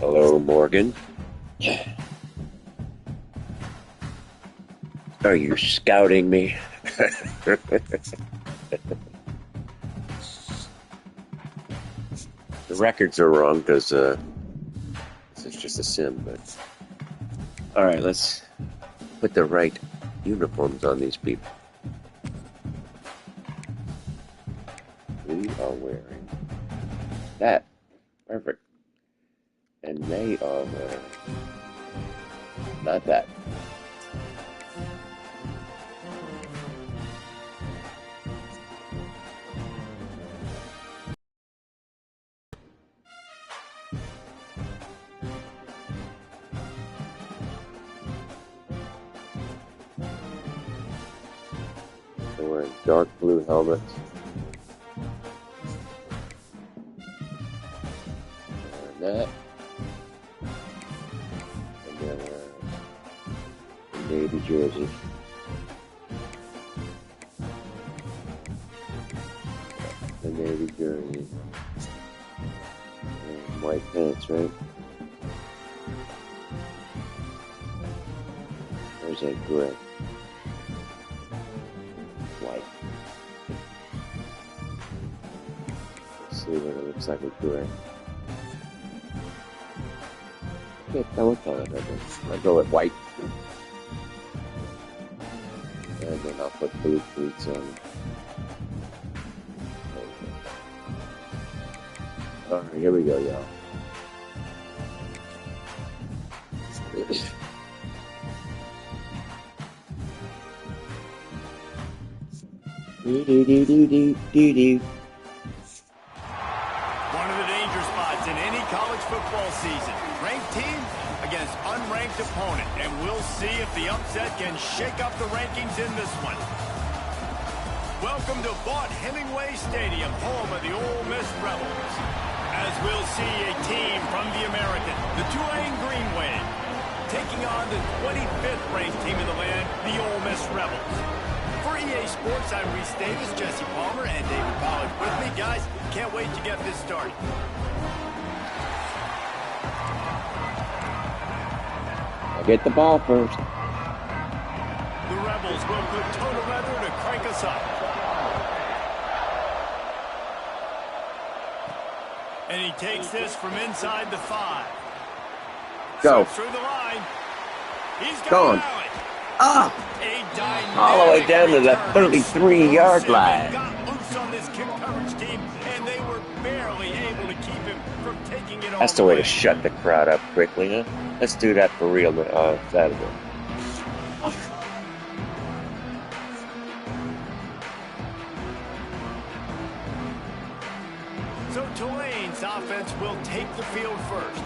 Hello, Morgan. Are you scouting me? The records are wrong because this is just a sim, but all right, let's put the right uniforms on these people. We are wearing that. Perfect. And they are wearing not that. They're wearing dark blue helmets. That, and then a navy jersey, the navy jersey, and white pants, right? There's a gray, white. Let's see what it looks like with gray. What color I'll go with white. And then I'll put blue cleats on. Alright, here we go, y'all. One of the danger spots in any college football season. Ranked team against unranked opponent, and we'll see if the upset can shake up the rankings in this one. Welcome to Vaught-Hemingway Stadium, home of the Ole Miss Rebels. As we'll see a team from the American, the Tulane Green Wave, taking on the 25th ranked team in the land, the Ole Miss Rebels. For EA Sports, I'm Reese Davis, Jesse Palmer, and David Pollack with me. Guys, can't wait to get this started. Get the ball first. The Rebels will put toe to leather to crank us up. And he takes this from inside the 5. Go. Through the line. He's gone. Ah! All the way down to the 33-yard line. Got loose on this kick coverage team, and they were barely able to keep him from taking it all. That's the way to shut the crowd up quickly, huh? Let's do that for real Saturday. So Tulane's offense will take the field first.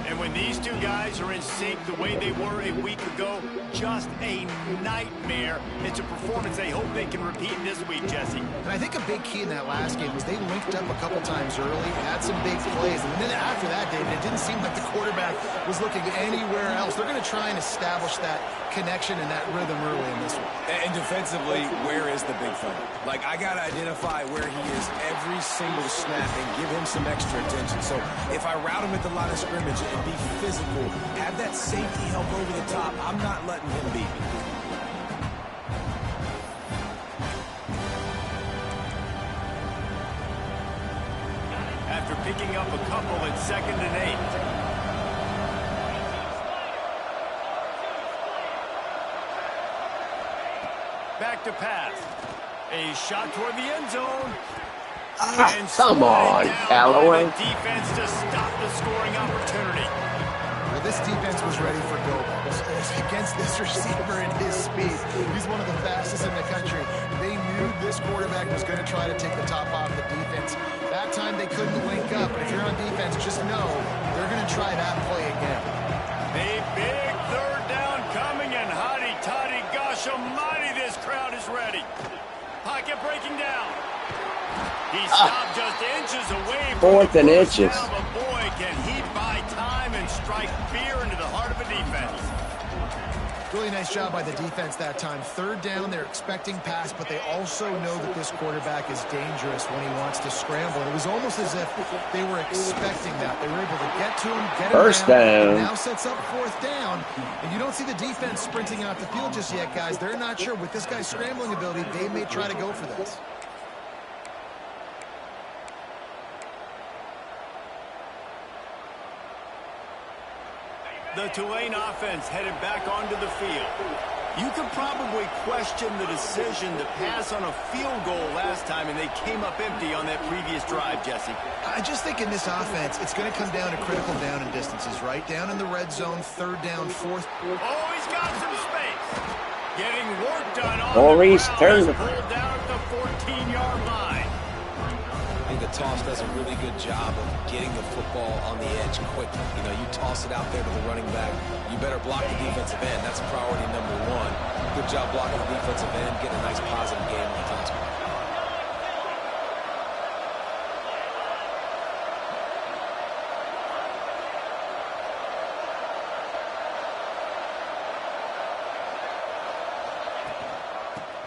And when these two guys are in sync the way they were a week ago, just a nightmare. It's a performance they hope they can repeat this week, Jesse. And I think a big key in that last game was they linked up a couple times early, had some big plays, and then after that, David, it didn't seem like the quarterback was looking anywhere else. They're going to try and establish that connection and that rhythm early in this one. And defensively, where is the big fella? Like, I got to identify where he is every single snap and give him some extra attention. So if I route him at the line of scrimmage and be physical, have that safety help over the top, I'm not letting him beat me. After picking up a couple at 2nd and 8. Back to pass. A shot toward the end zone. Come on, Callaway. Defense to stop the scoring opportunity. Well, this defense was ready for go balls against this receiver and his speed. He's one of the fastest in the country. They knew this quarterback was going to try to take the top off the defense. That time they couldn't link up. But if you're on defense, just know they're going to try that play again. A big 3rd down coming, and hotty-toddy, gosh almighty, this crowd is ready. Pocket breaking down. He stopped just inches away from 4th and inches. But boy, can he buy time and strike fear into the heart of a defense. Really nice job by the defense that time. Third down, they're expecting pass, but they also know that this quarterback is dangerous when he wants to scramble. It was almost as if they were expecting that. They were able to get to him, get him First down. down. It now sets up fourth down. And you don't see the defense sprinting out the field just yet, guys. They're not sure. With this guy's scrambling ability, they may try to go for this. The Tulane offense headed back onto the field. You could probably question the decision to pass on a field goal last time, and they came up empty on that previous drive, Jesse. I just think in this offense, it's going to come down to critical down and distances, right? Down in the red zone, third down, fourth. Oh, he's got some space. Getting work done on Maurice the turns. ground. Pulled down at the 14-yard line. I think the toss does a really good job of getting the football on the edge quickly. You know, you toss it out there to the running back. You better block the defensive end. That's priority number one. Good job blocking the defensive end, getting a nice positive game on the toss.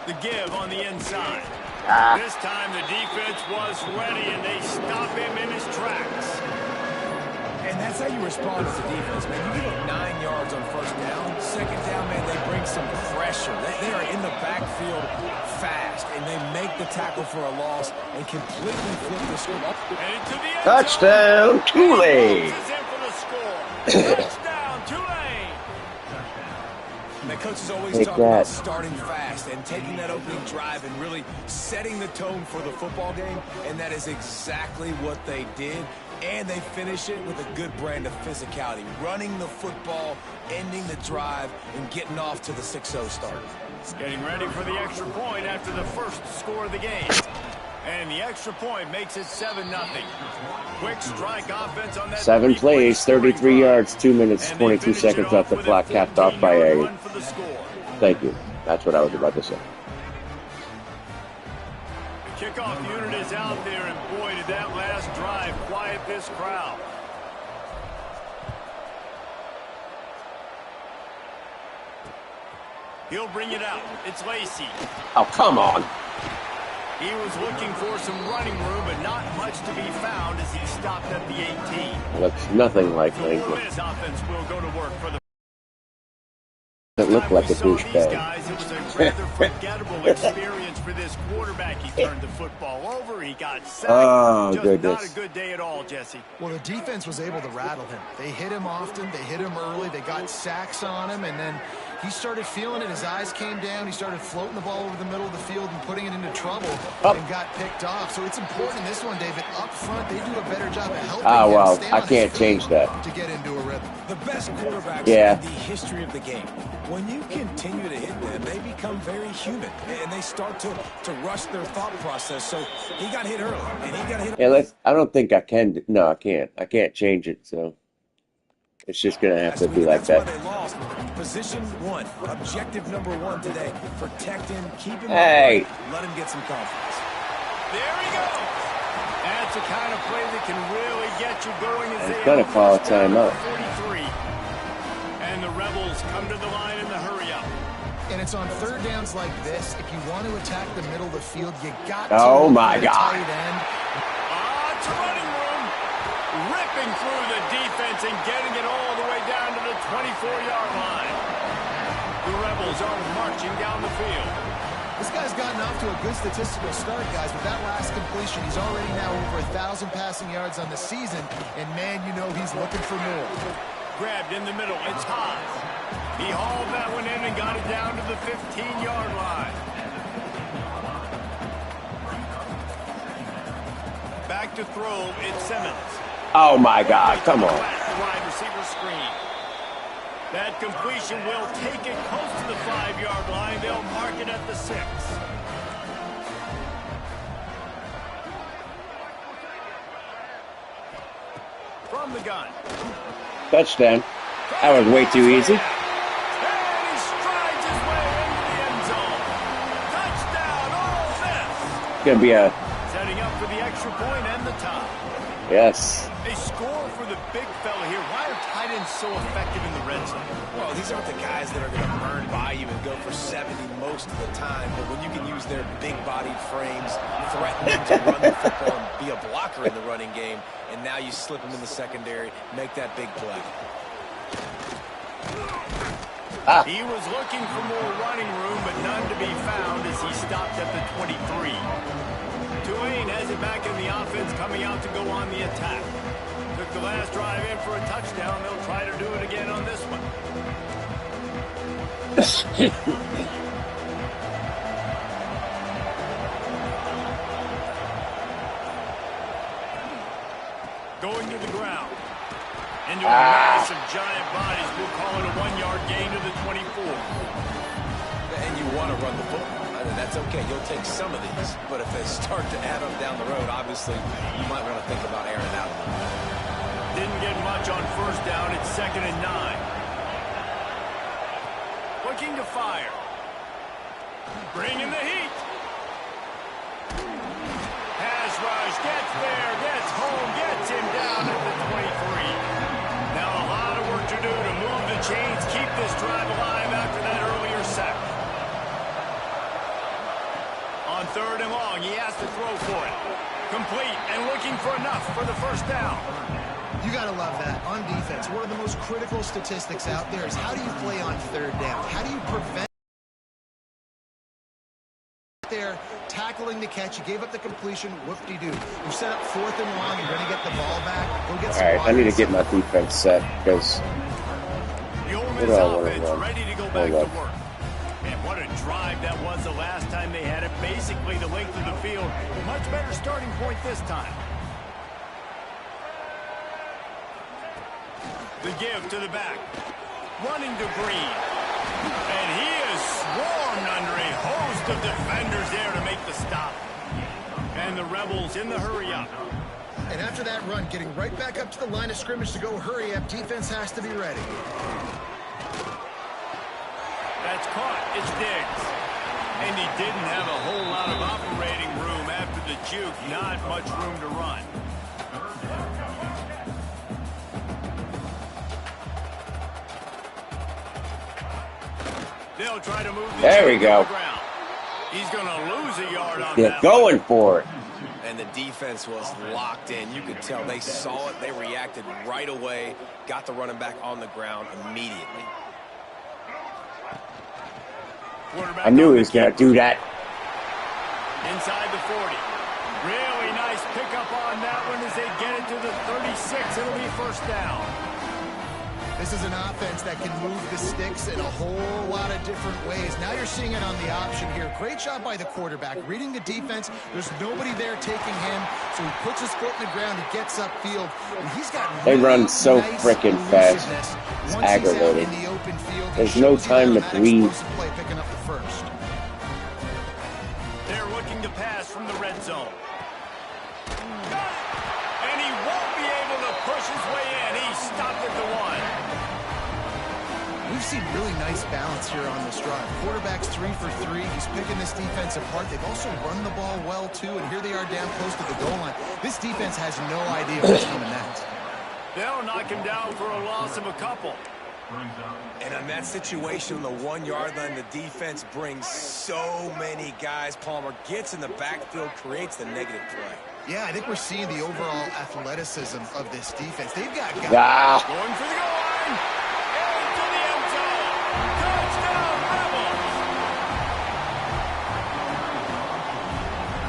The give on the inside. This time the defense was ready, and they stop him in his tracks. And that's how you respond as a defense, man. You give up 9 yards on first down. Second down, man, they bring some pressure. They are in the backfield fast, and they make the tackle for a loss and completely flip the score. And into the end Touchdown, Tulane. Is in for the score. Touchdown, Tulane. And the coaches always Take talk that. about starting fast and taking that opening drive and really setting the tone for the football game, and that is exactly what they did. And they finish it with a good brand of physicality, running the football, ending the drive, and getting off to the 6-0 start. Getting ready for the extra point after the first score of the game. And the extra point makes it 7-0. Quick strike offense on that. 7 plays, 33 yards, 2 minutes, 22 seconds off the clock, capped off by a... Thank you. That's what I was about to say. The kickoff unit is out there, and boy, did that last drive quiet this crowd. He'll bring it out. It's Lacey. Oh, come on. He was looking for some running room, but not much to be found as he stopped at the 18. Looks nothing like The Lincoln. Ole Miss offense will go to work for the It looked like a these douchebag. guys, it was a rather forgettable experience for this quarterback. He turned the football over. He got sacked. Oh, Just goodness. not a good day at all, Jesse. Well, the defense was able to rattle him. They hit him often. They hit him early. They got sacks on him, and then he started feeling it. His eyes came down. He started floating the ball over the middle of the field and putting it into trouble and got picked off. So it's important in this one, David. Up front, they do a better job of helping Ah, him well, stay I on his can't feet change that. to get into a rhythm. The best quarterbacks Yeah. in the history of the game, when you continue to hit them, they become very human, and they start to rush their thought process. So he got hit early, and he got hit. Yeah, I don't think I can. No, I can't. I can't change it, so it's just going to have to be like That's that. why they lost. Position one, objective number one today. Protect him, keep him Hey. upright, let him get some confidence. There he goes. That's the kind of play that can really get you going as He's they gonna have call a first down at timeout. 43. And the Rebels come to the line in the hurry-up. And it's on third downs like this. If you want to attack the middle of the field, you got to Oh, look my at the God. tight end. It's running room. Ripping through the defense and getting it all the way down to the 24-yard line. The Rebels are marching down the field. This guy's gotten off to a good statistical start, guys. With that last completion, he's already now over 1,000 passing yards on the season. And, man, you know he's looking for more. Grabbed in the middle. It's high. He hauled that one in and got it down to the 15-yard line. Back to throw. It's Simmons. Oh, my God. Come on. The wide receiver screen. That completion will take it close to the 5-yard line. They'll mark it at the 6. From the gun. Touchdown. That was way too easy. And he strides his way into the end zone. Touchdown, Ole Miss. It's going to be a setting up for the extra point and the tie. Yes. They score for the big fella here. Why are tight ends so effective in the red zone? Well, these aren't the guys that are going to burn by you and go for 70 most of the time, but when you can use their big-bodied frames, threaten them to run the football and be a blocker in the running game, and now you slip them in the secondary, make that big play. He was looking for more running room, but none to be found as he stopped at the 23. Tulane has it back in the offense, coming out to go on the attack. Took the last drive in for a touchdown. They'll try to do it again on this one. Going to the ground. Into a mass of giant bodies. We'll call it a 1-yard gain to the 24. And you want to run the football. I mean, that's okay. You'll take some of these. But if they start to add up down the road, obviously, you might want to think about airing it out a little bit. Didn't get much on first down. It's 2nd and 9. Looking to fire. Bringing the heat. Pass rush. Gets there. Gets home. Gets him down at the 23. Now a lot of work to do to move the chains, keep this drive alive after that earlier sack. On 3rd and long, he has to throw for it. Complete and looking for enough for the first down. You got to love that. On defense, one of the most critical statistics out there is how do you play on 3rd down? How do you prevent there, tackling the catch? You gave up the completion. Whoop-de-doo. You set up 4th and long. You're going to get the ball back. Go get some. All right, I need to get my defense set because the Ole Miss offense ready to go back to work. And what a drive that was the last time they had it. Basically the length of the field. Much better starting point this time. The give to the back. Running to Green. And he is swarmed under a host of defenders there to make the stop. And the Rebels in the hurry-up. And after that run, getting right back up to the line of scrimmage to go hurry-up, defense has to be ready. That's caught. It's Diggs. And he didn't have a whole lot of operating room after the juke. Not much room to run. They'll try to move the there we go. Ground. He's going to lose a yard on They're that going for it. And the defense was locked in. You could tell they saw it. They reacted right away. Got the running back on the ground immediately. I knew he was going to do that. Inside the 40. Really nice pickup on that one as they get it to the 36. It'll be first down. This is an offense that can move the sticks in a whole lot of different ways. Now you're seeing it on the option here. Great job by the quarterback. Reading the defense, there's nobody there taking him, so he puts his foot in the ground, he gets upfield, and he's got they really run so nice freaking fast. It's aggravating. There's no time to breathe. Play picking up the first. They're looking to pass from the red zone. And he won't be able to push his way in. He stopped at the 1. We've seen really nice balance here on this drive. Quarterback's 3 for 3. He's picking this defense apart. They've also run the ball well, too, and here they are down close to the goal line. This defense has no idea what's coming next. They'll knock him down for a loss of a couple. And on that situation, on the 1-yard line, the defense brings so many guys. Palmer gets in the backfield, creates the negative play. Yeah, I think we're seeing the overall athleticism of this defense. They've got guys going for the goal line. Into the end zone. Touchdown, Rebels.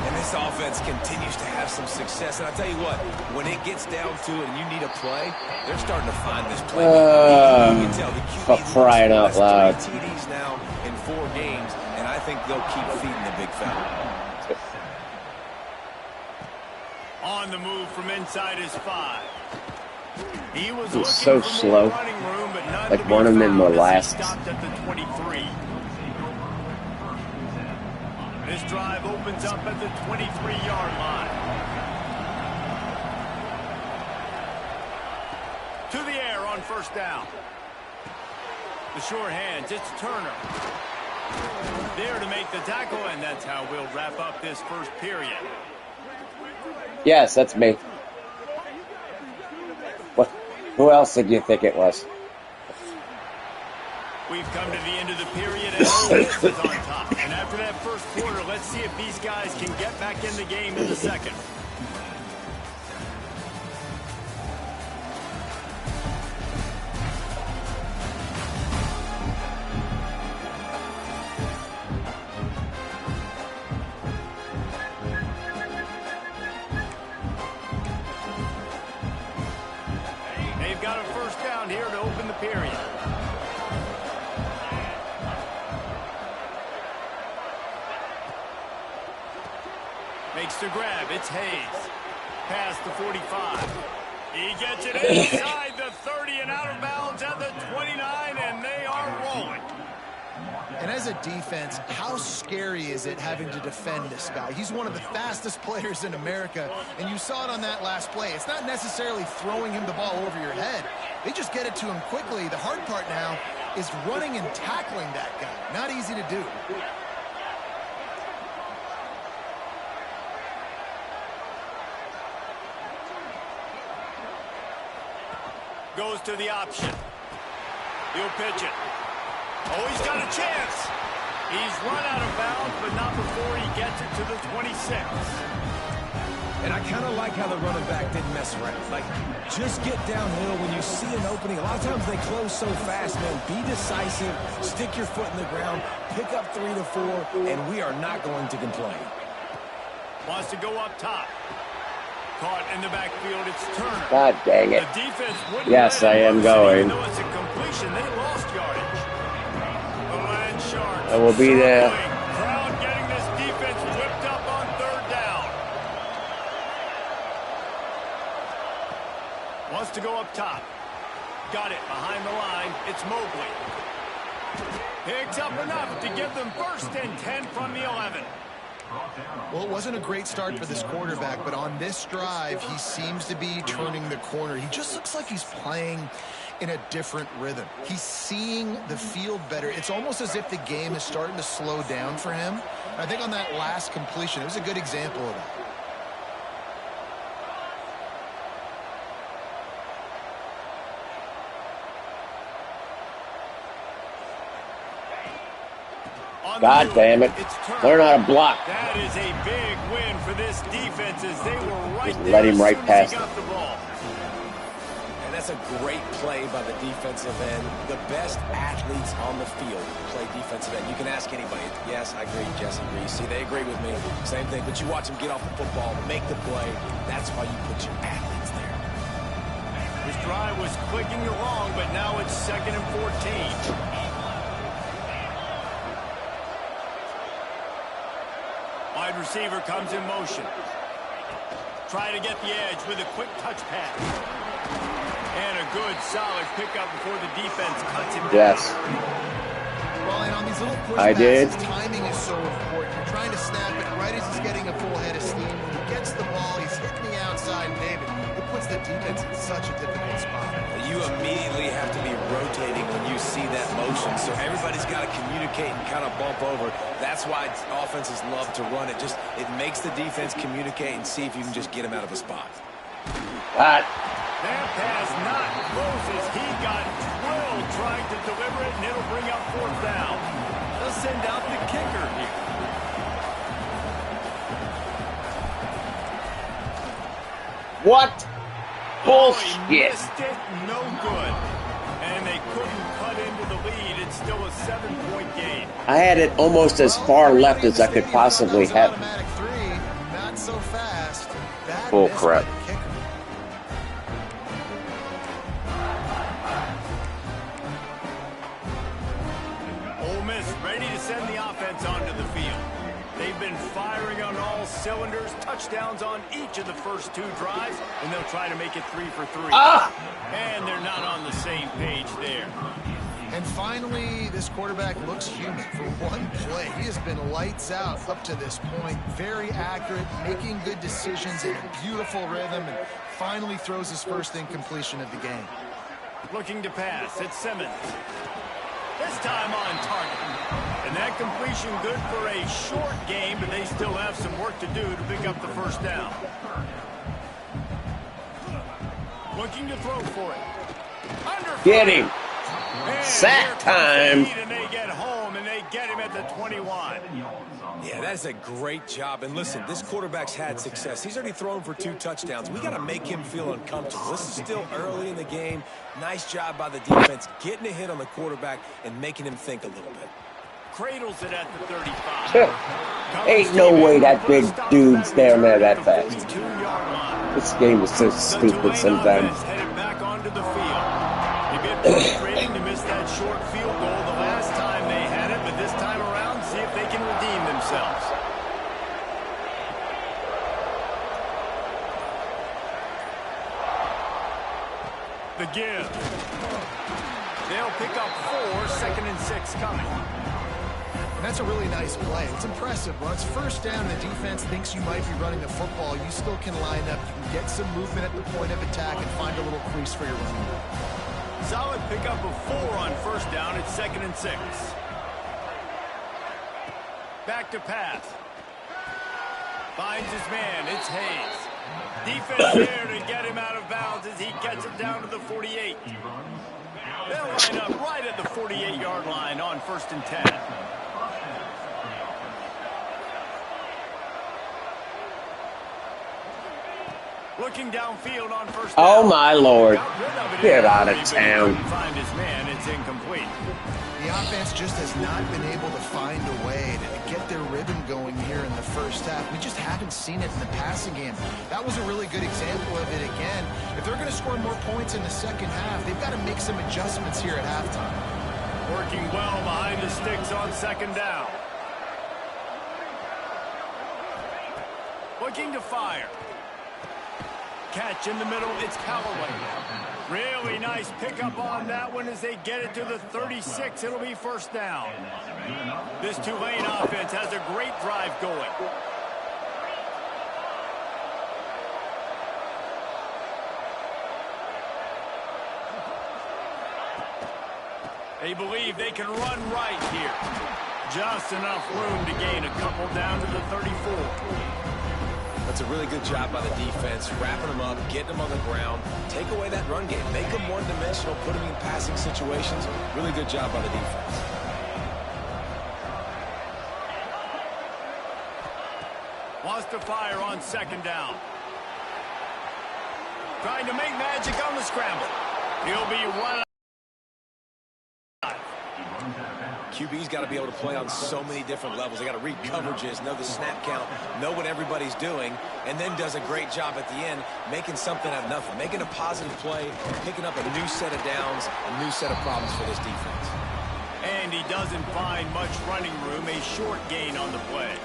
And this offense continues to have some success. And I'll tell you what, when it gets down to it and you need a play, they're starting to find this play. You can tell the QB for crying out loud. 3 TDs now in 4 games, and I think they'll keep feeding the big fella. On the move from inside his 5. He was so slow. Room, but like one of them in the last. Stopped at the 23. This drive opens up at the 23-yard line. To the air on first down. The short hands, it's Turner. There to make the tackle, and that's how we'll wrap up this first period. Yes, that's me. What? Who else did you think it was? We've come to the end of the period, and Ole Miss is on top. And after that first quarter, let's see if these guys can get back in the game in the second. They've got a first down here to open the period. Makes the grab. It's Hayes. Past the 45. He gets it inside the 30 and out of bounds at the 29, and they are rolling. And as a defense, how scary is it having to defend this guy? He's one of the fastest players in America, and you saw it on that last play. It's not necessarily throwing him the ball over your head. They just get it to him quickly. The hard part now is running and tackling that guy. Not easy to do. Goes to the option. He'll pitch it. Oh, he's got a chance. He's run out of bounds, but not before he gets it to the 26. And I kind of like how the running back didn't mess around. Like, just get downhill when you see an opening. A lot of times they close so fast, man. Be decisive. Stick your foot in the ground. Pick up 3 to 4, and we are not going to complain. Wants to go up top. Caught in the backfield. It's Turner. God dang it. The defense wouldn't Yes, let I him am lose it, going. even though it's a completion, they lost yardage. The line sharks. I will be there. Crowd getting this defense whipped up on third down. Wants to go up top. Got it behind the line. It's Mobley. Picks up enough to give them first and 10 from the 11. Well, it wasn't a great start for this quarterback, but on this drive, he seems to be turning the corner. He just looks like he's playing in a different rhythm. He's seeing the field better. It's almost as if the game is starting to slow down for him. And I think on that last completion, it was a good example of that. God damn it. Learn how to block. That is a big win for this defense as they were right there. Let him right past him. And that's a great play by the defensive end. The best athletes on the field play defensive end. You can ask anybody. Yes, I agree. Jesse agrees. See, they agree with me. Same thing. But you watch them get off the football, make the play. That's why you put your athletes there. This drive was clicking along, but now it's 2nd and 14. Wide receiver comes in motion. Try to get the edge with a quick touch pass. And a good, solid pickup before the defense cuts him down. Yes. Well, and on these little push I did. passes, timing is so important. You're trying to snap it right as he's getting a full head of steam. When he gets the ball, he's hitting the outside, David. It puts the defense in such a difficult spot. You immediately have to be rotating when you see that motion. So everybody's got to communicate and kind of bump over. That's why offenses love to run it. Just it makes the defense communicate and see if you can just get him out of a spot. Hot. That pass not close as he got drilled trying to deliver it, and it'll bring up 4th down. They'll send out the kicker here. What? Oh, Bullshit. he missed it, no good. And they couldn't cut into the lead. It's still a 7-point game. I had it almost as far left as I could possibly have. Automatic 3, not so fast. Bad Bull miss crap. by the kicker. Ole Miss ready to send the offense onto the field. They've been firing on all cylinders, touchdowns on each of the first 2 drives, and they'll try to make it 3 for 3. And they're not on the same page there. And finally, this quarterback looks human. For one play, he has been lights out up to this point. Very accurate, making good decisions in a beautiful rhythm, and finally throws his first incompletion of the game. Looking to pass, it's Simmons. This time on target. And that completion good for a short game, but they still have some work to do to pick up the first down. Looking to throw for it. Get him. Sack time. And they get home, and they get him at the 21. Yeah, that's a great job. And listen, this quarterback's had success. He's already thrown for 2 touchdowns. We got to make him feel uncomfortable. This is still early in the game. Nice job by the defense, getting a hit on the quarterback and making him think a little bit. Cradles it at the 35. Ain't no way that big dude's down there that fast. This game is so stupid sometimes. Headed back onto the field. They've been frustrating to miss that short field goal the last time they had it, but this time around, see if they can redeem themselves. The give. They'll pick up 4, 2nd and 6 coming. And that's a really nice play. It's impressive. When it's first down and the defense thinks you might be running the football, you still can line up. You can get some movement at the point of attack and find a little crease for your running back. Solid pickup of 4 on first down. It's 2nd and 6. Back to pass. Finds his man. It's Hayes. Defense there to get him out of bounds as he gets it down to the 48. They'll line up right at the 48-yard line on 1st and 10. Looking downfield on first down. Oh my Lord. Get out of town. Find his man. It's incomplete. The offense just has not been able to find a way to get their rhythm going here in the first half. We just haven't seen it in the passing game. That was a really good example of it again. If they're going to score more points in the second half, they've got to make some adjustments here at halftime. Working well behind the sticks on 2nd down. Looking to fire. Catch in the middle, it's Callaway. Really nice pickup on that one as they get it to the 36. It'll be first down. This Tulane offense has a great drive going. They believe they can run right here. Just enough room to gain a couple down to the 34. That's a really good job by the defense, wrapping them up, getting them on the ground, take away that run game, make them one-dimensional, put them in passing situations. Really good job by the defense. Wants to fire on 2nd down. Trying to make magic on the scramble. He'll be run. QB's got to be able to play on so many different levels. They got to read coverages, know the snap count, know what everybody's doing, and then does a great job at the end making something out of nothing, making a positive play, picking up a new set of downs, a new set of problems for this defense. And he doesn't find much running room, a short gain on the play.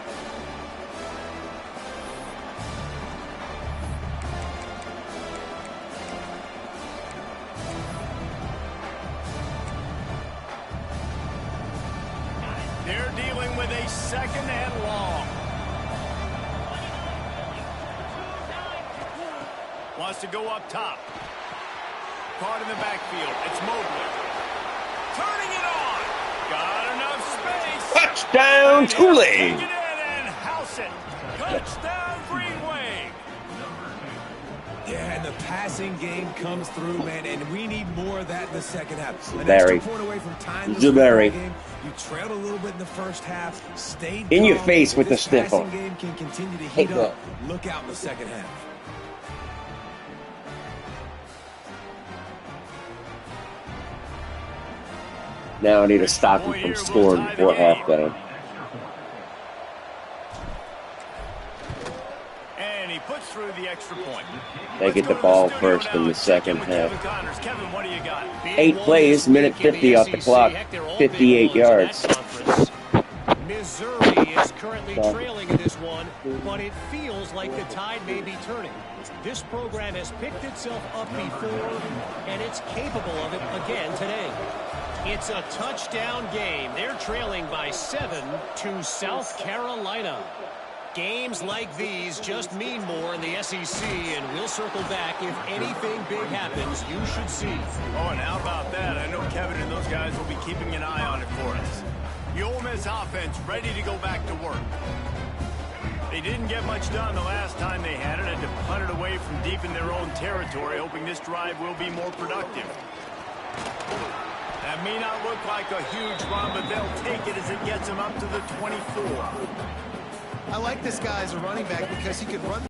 They're dealing with a 2nd and long. Wants to go up top. Caught in the backfield. It's Mobley. Turning it on. Got enough space. Touchdown, Tulane. Take it in and house it. Touchdown, GreenWave. Yeah, and the passing game comes through, man, and we need more of that in the second half. An Very. extra point away from time to Very. game. You trailed a little bit in the first half, stayed In your calm. face with the This stiff passing on. game can continue to Hey, heat look. up. Look out in the second half. Now I need to stop him from scoring before halftime. And he puts through the extra point. They get the ball first in the second half. Kevin, what do you got? 8 plays, minute 50 off the clock, 58 yards. Missouri is currently trailing in this one, but it feels like the tide may be turning. This program has picked itself up before, and it's capable of it again today. It's a touchdown game. They're trailing by 7 to South Carolina. Games like these just mean more in the SEC, and we'll circle back if anything big happens. You should see. Oh, and how about that? I know Kevin and those guys will be keeping an eye on it for us. The Ole Miss offense ready to go back to work. They didn't get much done the last time they had it. Had to punt it away from deep in their own territory, hoping this drive will be more productive. That may not look like a huge run, but they'll take it as it gets them up to the 24. I like this guy as a running back because he could run.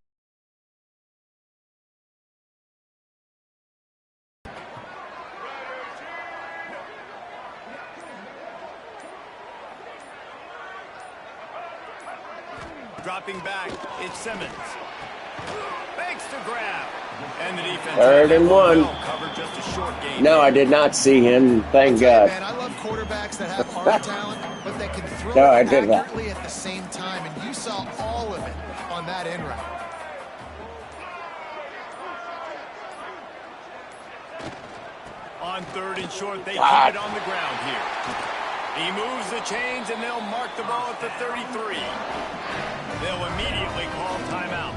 Dropping back, it's Simmons. Fakes to grab. And the defense. 3rd and 1. Covered just a short gain. No, I did not see him. Thank God. Man, I love quarterbacks that have arm talent, but they can throw No, I it did not. accurately at the same time, and you saw all of it on that in route. On 3rd and short, they keep it on the ground here. He moves the chains, and they'll mark the ball at the 33. They'll immediately call timeout.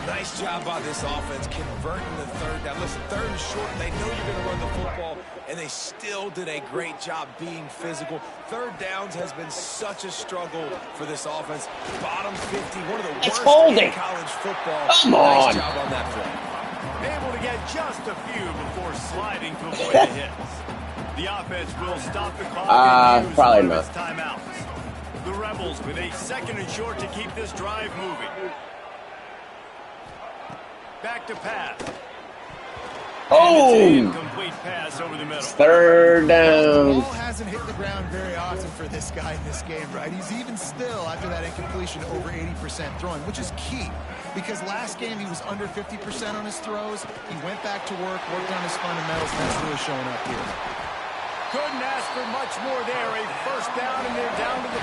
Nice job by this offense converting the 3rd down. Listen, 3rd and short, they know you're going to run the football, and they still did a great job being physical. 3rd downs has been such a struggle for this offense. Bottom 50, one of the worst in college football. Come on. Nice job on that play. Able to get just a few before sliding to avoid the hits. The offense will stop the clock and use probably one of not. its timeouts. The Rebels with a 2nd and short to keep this drive moving. Back to pass. Oh! Incomplete pass over the middle. 3rd The down. ball hasn't hit the ground very often for this guy in this game, right? He's even still, after that incompletion, over 80% throwing, which is key. Because last game he was under 50% on his throws. He went back to work, worked on his fundamentals, and that's really showing up here. Couldn't ask for much more there. A 1st down, and they're down to the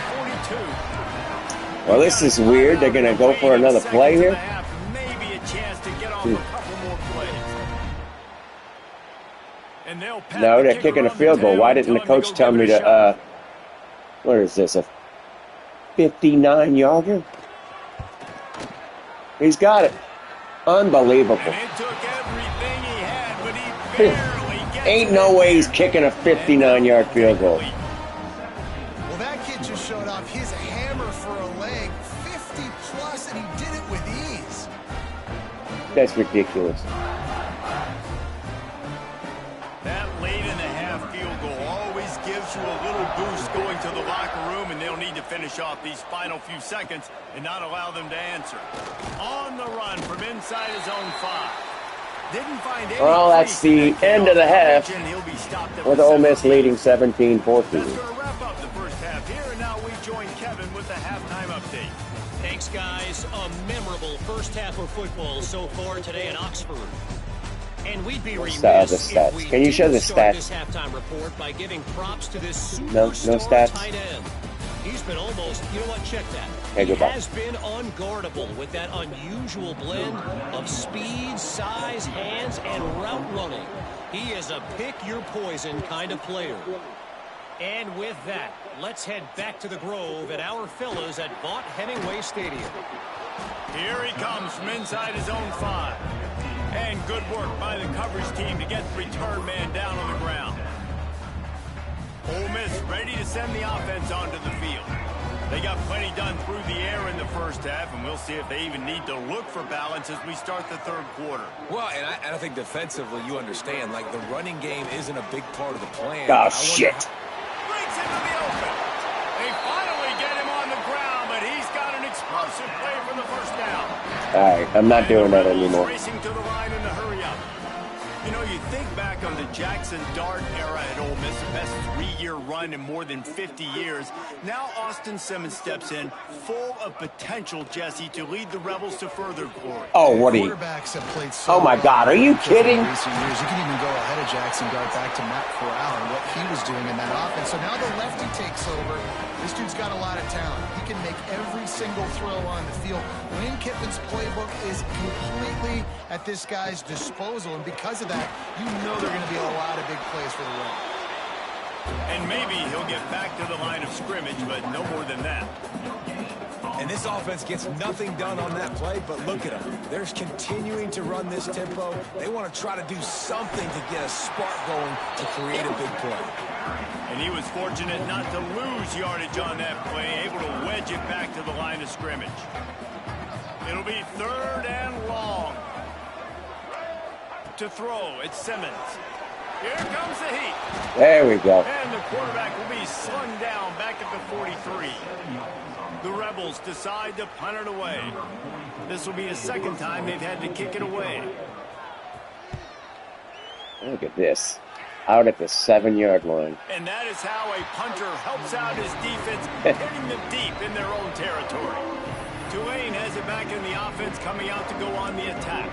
42. Well, this is weird. They're going to go for another play here. Maybe a chance to get off a couple more plays. And they'll pat No, the they're kicker kicking a on the field goal. tail Why and didn't the tell him coach go tell give me it a to, shot. what is this, a 59-yarder? He's got it. Unbelievable. And it took everything he had, but he barely gets Ain't it no in way there. he's kicking a 59-yard field goal. Well, that kid just showed off his hammer for a leg, 50-plus, and he did it with ease. That's ridiculous. That late in the half field goal always gives you a little boost going to the locker room, and they'll need to finish off these final few seconds and not allow them to answer. On the run from inside his own 5. Didn't find any Well, that's the crease end of the half, and he'll be stopped at with the Ole Miss 17. leading 17-14. That's going to wrap up the first half here, and now we join Kevin with the halftime update. Thanks, guys. A memorable first half of football so far today in Oxford. And we'd be remiss the stats? if we Can you show didn't the start stats? this halftime report by giving props to this No superstar stats? tight end. He's been almost, you know what, check that. Okay, He goodbye. has been unguardable with that unusual blend of speed, size, hands, and route running. He is a pick-your-poison kind of player. And with that, let's head back to the Grove at our fellas at Vaught Hemingway Stadium. Here he comes from inside his own 5. And good work by the coverage team to get the return man down on the ground. Ole Miss ready to send the offense onto the field. They got plenty done through the air in the first half, and we'll see if they even need to look for balance as we start the 3rd quarter. Well, and I think defensively, you understand, like, the running game isn't a big part of the plan. Oh, shit. Breaks into the open. They finally get him on the ground, but he's got an explosive play for the 1st down. All right, I'm not doing that Rebels anymore. Racing to the line in the hurry up. You know, you think back on the Jackson Dart era at Ole Miss, the best 3-year run in more than 50 years. Now Austin Simmons steps in, full of potential, Jesse, to lead the Rebels to further glory. Oh, what are you? Quarterbacks have played so Oh, my well God. Are you in kidding? recent years. You can even go ahead of Jackson Dart back to Matt Corral and what he was doing in that offense. So now the lefty takes over. This dude's got a lot of talent. He can make every single throw on the field. Lane Kiffin's playbook is completely at this guy's disposal, and because of that, you know there are going to be a lot of big plays for the Rebels. And maybe he'll get back to the line of scrimmage, but no more than that. And this offense gets nothing done on that play, but look at them. They're continuing to run this tempo. They want to try to do something to get a spark going to create a big play. And he was fortunate not to lose yardage on that play, able to wedge it back to the line of scrimmage. It'll be 3rd and long. To throw, it's Simmons. Here comes the heat. There we go. And the quarterback will be slung down back at the 43. The Rebels decide to punt it away. This will be the 2nd time they've had to kick it away. Look at this. Out at the 7-yard line. And that is how a punter helps out his defense, hitting them deep in their own territory. Tulane has it back in the offense, coming out to go on the attack.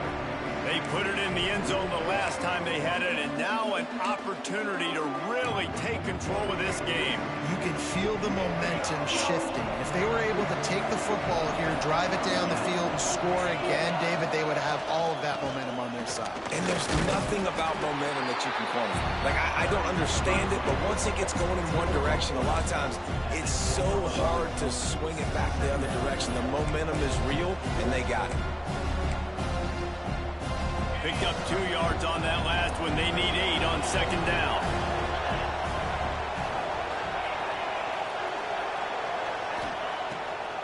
They put it in the end zone the last time they had it, and now an opportunity to really take control of this game. You can feel the momentum shifting. If they were able to take the football here, drive it down the field, and score again, David, they would have all of that momentum on their side. And there's nothing about momentum that you can quantify. Like, I don't understand it, but once it gets going in one direction, a lot of times it's so hard to swing it back the other direction. The momentum is real, and they got it. Picked up 2 yards on that last one. They need 8 on 2nd down.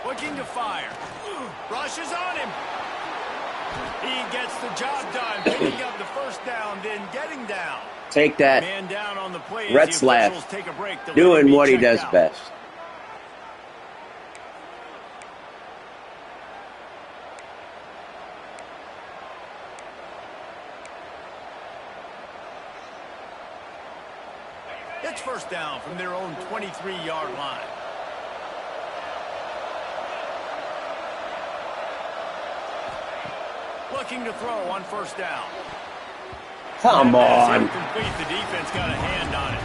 Looking to fire. Rushes on him. He gets the job done. Picking up the 1st down, then getting down. Take that. Man down on the play. Retzlaff doing what he does best. It's 1st down from their own 23-yard line. Looking to throw on 1st down. Come on. Incomplete. The defense got a hand on it.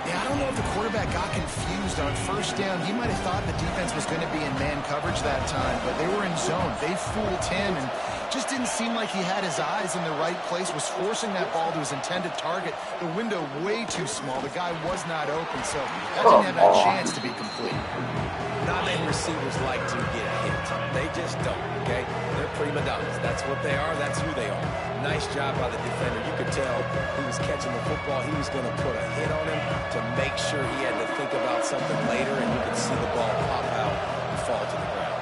Yeah, I don't know if the quarterback got confused on 1st down. He might have thought the defense was going to be in man coverage that time, but they were in zone. They fooled him and just didn't seem like he had his eyes in the right place, was forcing that ball to his intended target. The window way too small. The guy was not open, so that didn't have that chance to be complete. Not many receivers like to get hit. They just don't, okay? They're prima donnas. That's what they are. That's who they are. Nice job by the defender. You could tell he was catching the football. He was going to put a hit on him to make sure he had to think about something later, and you could see the ball pop out and fall to the ground.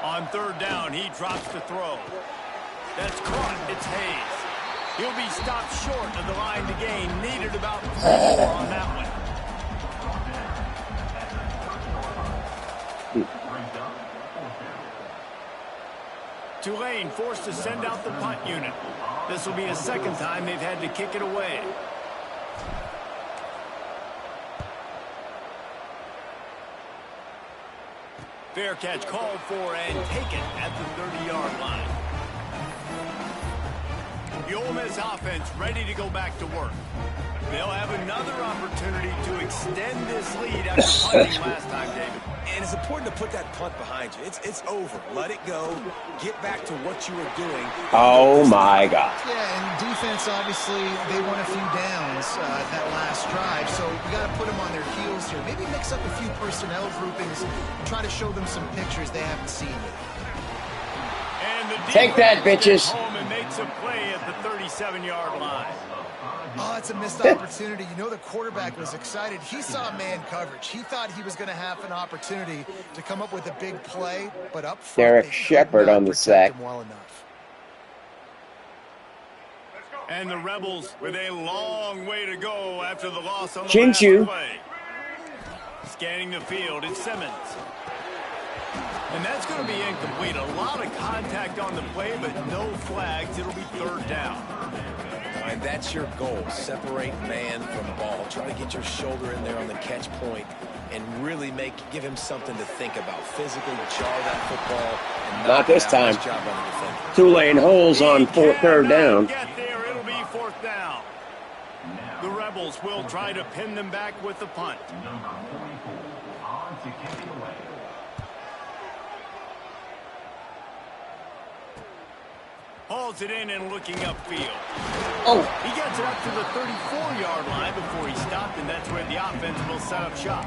On 3rd down, he drops the throw. That's caught. It's Hayes. He'll be stopped short of the line to gain. Needed about 4 on that one. Tulane forced to send out the punt unit. This will be the 2nd time they've had to kick it away. Fair catch called for and taken at the 30-yard line. The Ole Miss offense ready to go back to work. They'll have another opportunity to extend this lead after punting last time, David. And it's important to put that punt behind you. It's over. Let it go. Get back to what you were doing. Oh, my God. Yeah, and defense, obviously, they won a few downs that last drive, so you got to put them on their heels here. Maybe mix up a few personnel groupings and try to show them some pictures they haven't seen yet. Take that, bitches. Home and makes a play at the 37-yard line. Oh, it's a missed opportunity. You know the quarterback was excited. He saw man coverage. He thought he was going to have an opportunity to come up with a big play, but up front, Derek Shepard on the sack. Well enough. And the Rebels with a long way to go after the loss on the Chinchu. last play. Scanning the field, it's Simmons. And that's going to be incomplete. A lot of contact on the play, but no flags. It'll be 3rd down. And that's your goal. Separate man from ball. Try to get your shoulder in there on the catch point and really give him something to think about. Physically jar that football. And not this time. Nice job on the defender. Tulane holes on 3rd down. Get there. It'll be 4th down. The Rebels will try to pin them back with the punt. Hauls it in and looking upfield. Oh. He gets it up to the 34-yard line before he stopped, and that's where the offense will set up shop.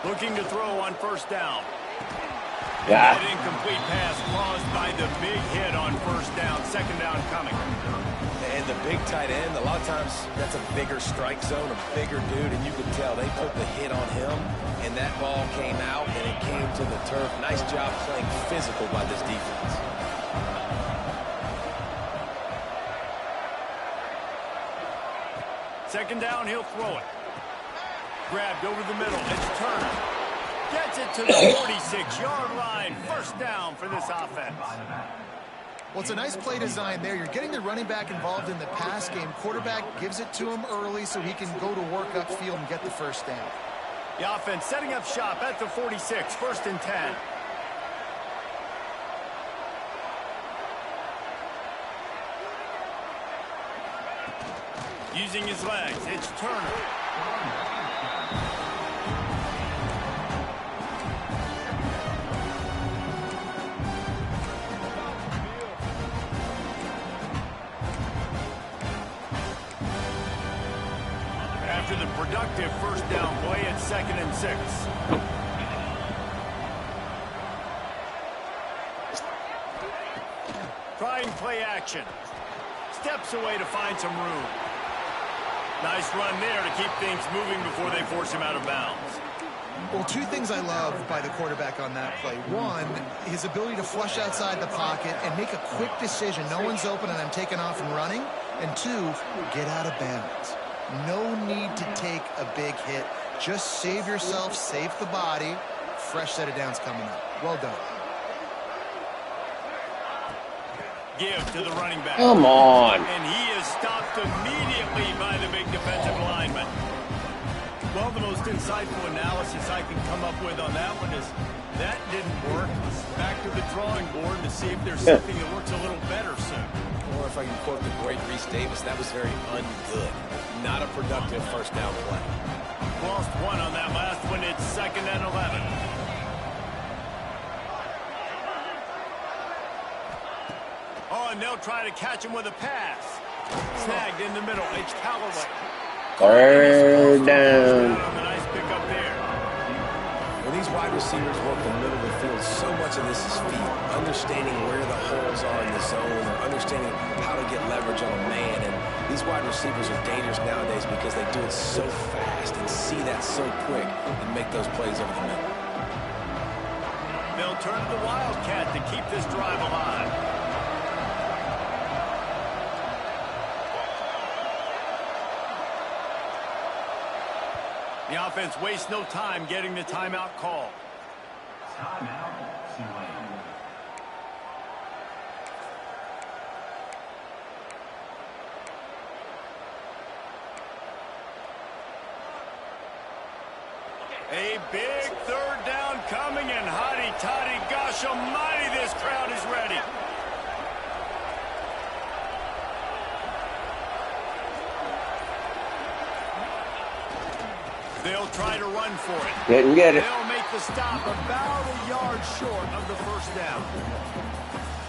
Looking to throw on first down. Yeah. That incomplete pass caused by the big hit on first down. Second down coming. And the big tight end, a lot of times that's a bigger strike zone, a bigger dude, and you can tell they put the hit on him, and that ball came out, and it came to the turf. Nice job playing physical by this defense. Second down, he'll throw it. Grabbed over the middle. It's Turner. Gets it to the 46-yard line. First down for this offense. Well, it's a nice play design there. You're getting the running back involved in the pass game. Quarterback gives it to him early so he can go to work upfield and get the first down. The offense setting up shop at the 46. First and 10. Using his legs, it's Turner. After the productive first down play, it's 2nd and 6. Trying play action. Steps away to find some room. Nice run there to keep things moving before they force him out of bounds. Well, two things I love by the quarterback on that play. One, his ability to flush outside the pocket and make a quick decision. No one's open and I'm taking off and running. And two, get out of bounds. No need to take a big hit. Just save yourself, save the body. Fresh set of downs coming up. Well done. Give to the running back. Come on. And he is stopped immediately by the big defensive lineman. Well, the most insightful analysis I can come up with on that one is that didn't work. Back to the drawing board to see if there's something that works a little better soon. Or if I can quote the great Reese Davis, that was very ungood. Not a productive first down play. Lost one on that last one. It's 2nd and 11. Oh, and they'll try to catch him with a pass. Snagged in the middle. It's Callaway. Third down. Nice pickup there. When these wide receivers work the middle of the field, so much of this is feet. Understanding where the holes are in the zone, or understanding how to get leverage on a man. And these wide receivers are dangerous nowadays because they do it so fast and see that so quick and make those plays over the middle. They'll turn to the Wildcat to keep this drive alive. The offense wastes no time getting the timeout call. Timeout, Tulane. A big third down coming, and hotty-toddy, gosh almighty, this crowd is ready. They'll try to run for it. Didn't get it. They'll make the stop about a yard short of the first down.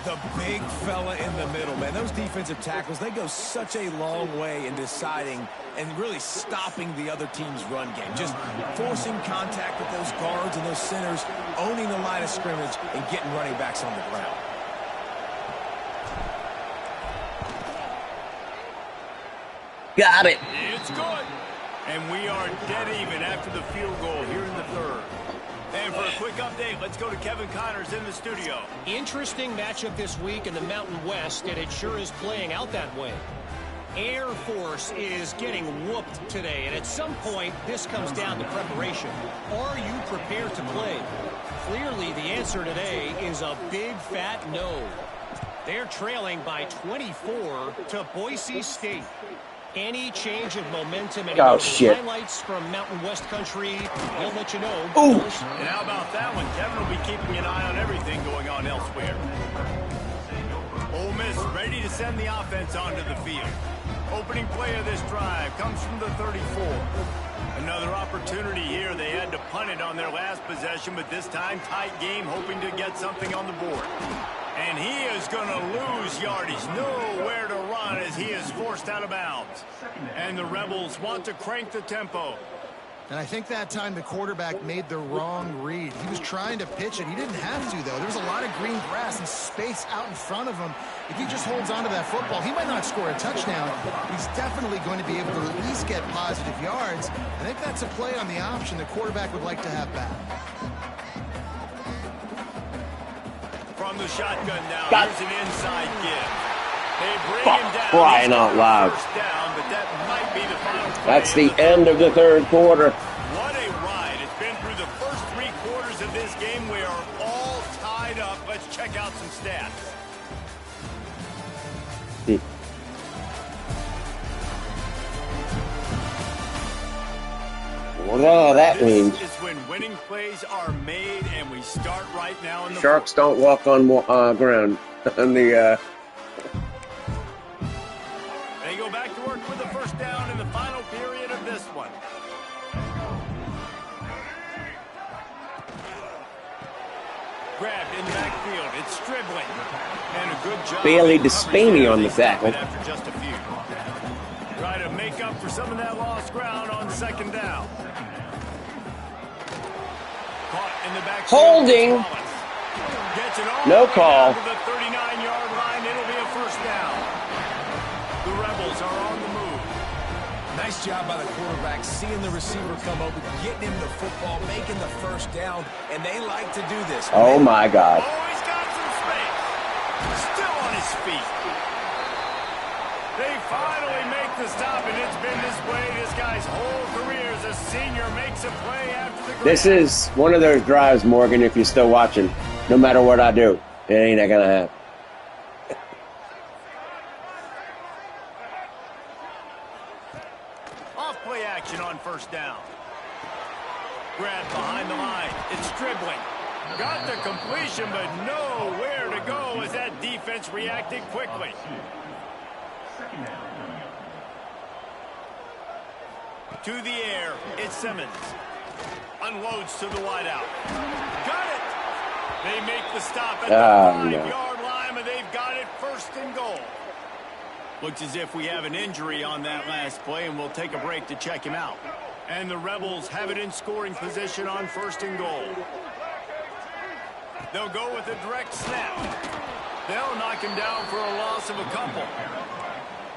The big fella in the middle, man. Those defensive tackles, they go such a long way in deciding and really stopping the other team's run game. Just forcing contact with those guards and those centers, owning the line of scrimmage, and getting running backs on the ground. Got it. It's good. And we are dead even after the field goal here in the third. And for a quick update, let's go to Kevin Connors in the studio. Interesting matchup this week in the Mountain West, and it sure is playing out that way. Air Force is getting whooped today, and at some point, this comes down to preparation. Are you prepared to play? Clearly, the answer today is a big fat no. They're trailing by 24 to Boise State. Any change of momentum and highlights from Mountain West country, we'll let you know. Ooh. And how about that one? Kevin will be keeping an eye on everything going on elsewhere. Ole Miss ready to send the offense onto the field. Opening play of this drive comes from the 34. Another opportunity here. They had to punt it on their last possession, but this time tight game, hoping to get something on the board. And he is going to lose yardage. Nowhere to run as he is forced out of bounds. And the Rebels want to crank the tempo. And I think that time the quarterback made the wrong read. He was trying to pitch it. He didn't have to, though. There was a lot of green grass and space out in front of him. If he just holds on to that football, he might not score a touchdown, but he's definitely going to be able to at least get positive yards. I think that's a play on the option the quarterback would like to have back. From the shotgun now, here's an inside give. They bring him down. Crying out loud. First down, but that might be the final play. That's the end of the third quarter. What a ride. It's been through the first 3 quarters of this game. We are all tied up. Let's check out some stats. Well, that means This is when winning plays are made, and we start right now in the sharks don't walk on ground. On the They go back to work with the first down in the final period of this one. Grabbed in the backfield. It's Stribling. And a good job. Bailey Despaney on the tackle. After just a few. Try to make up for some of that lost ground on second down. Caught in the backfield. Holding. Gets it all No the way call. down to the 39-yard line. It'll be a first down. The Rebels are on the move. Nice job by the quarterback, seeing the receiver come open, getting him the football, making the first down, and they like to do this. oh my God. Oh, he's got some space. Still on his feet. They finally make the stop, and it's been this way this guy's whole career as a senior. Makes a play after the grab. This is one of those drives, Morgan, if you're still watching. No matter what I do, it ain't gonna happen. Off play action on first down. Grab behind the line. It's Stribling. Got the completion, but nowhere to go as that defense reacted quickly. To the air, it's Simmons. Unloads to the wideout. Got it! They make the stop at the 5-yard line, and they've got it first and goal. Looks as if we have an injury on that last play, and we'll take a break to check him out. And the Rebels have it in scoring position on first and goal. They'll go with a direct snap. They'll knock him down for a loss of a couple.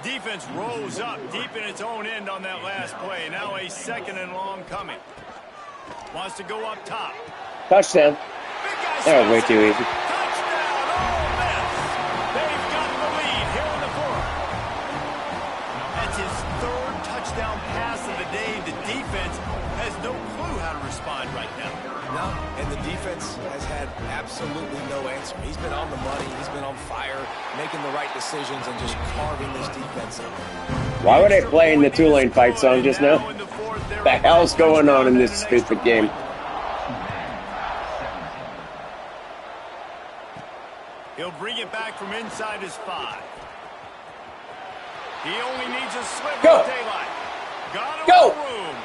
Defense rose up deep in its own end on that last play. Now a second and long coming. Wants to go up top. Touchdown. That was way too easy. Touchdown, Ole Miss. They've got the lead here in the fourth. That's his 3rd touchdown pass of the day. The defense has no clue how to respond right now. No, and the defense has had absolutely no answer. He's been on the money. He's been on fire, making the right decisions and just carving this defense up. Why were they playing the Tulane fight song just now? What the hell's going on in this stupid game? He'll bring it back from inside his 5. He only needs a sliver Go. of daylight. Got him Go. room.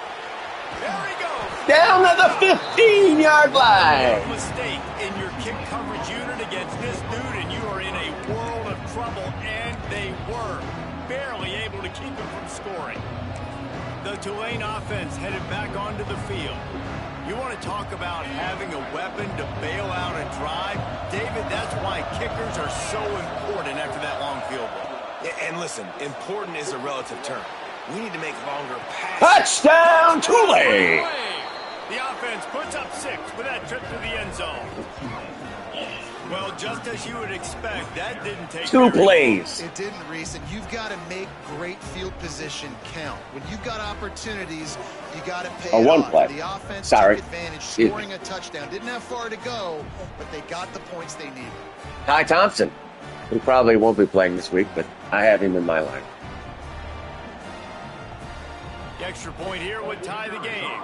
There he goes. Down to the 15-yard line. No mistake in your kick coverage unit against this dude, and you are in a world of trouble, and they were barely able to keep him from scoring. The Tulane offense headed back onto the field. You want to talk about having a weapon to bail out a drive? David, that's why kickers are so important after that long field goal. Yeah, and listen, important is a relative term. We need to make longer passes. Touchdown, Tulane. The offense puts up 6 with that trip to the end zone. Well, just as you would expect, that didn't take 2 plays. It didn't, Reese, and you've got to make great field position count. When you've got opportunities, you got to pay it one off. play. The offense Sorry. took advantage, scoring a touchdown. Didn't have far to go, but they got the points they needed. Ty Thompson, who probably won't be playing this week, but I have him in my line. The extra point here would tie the game.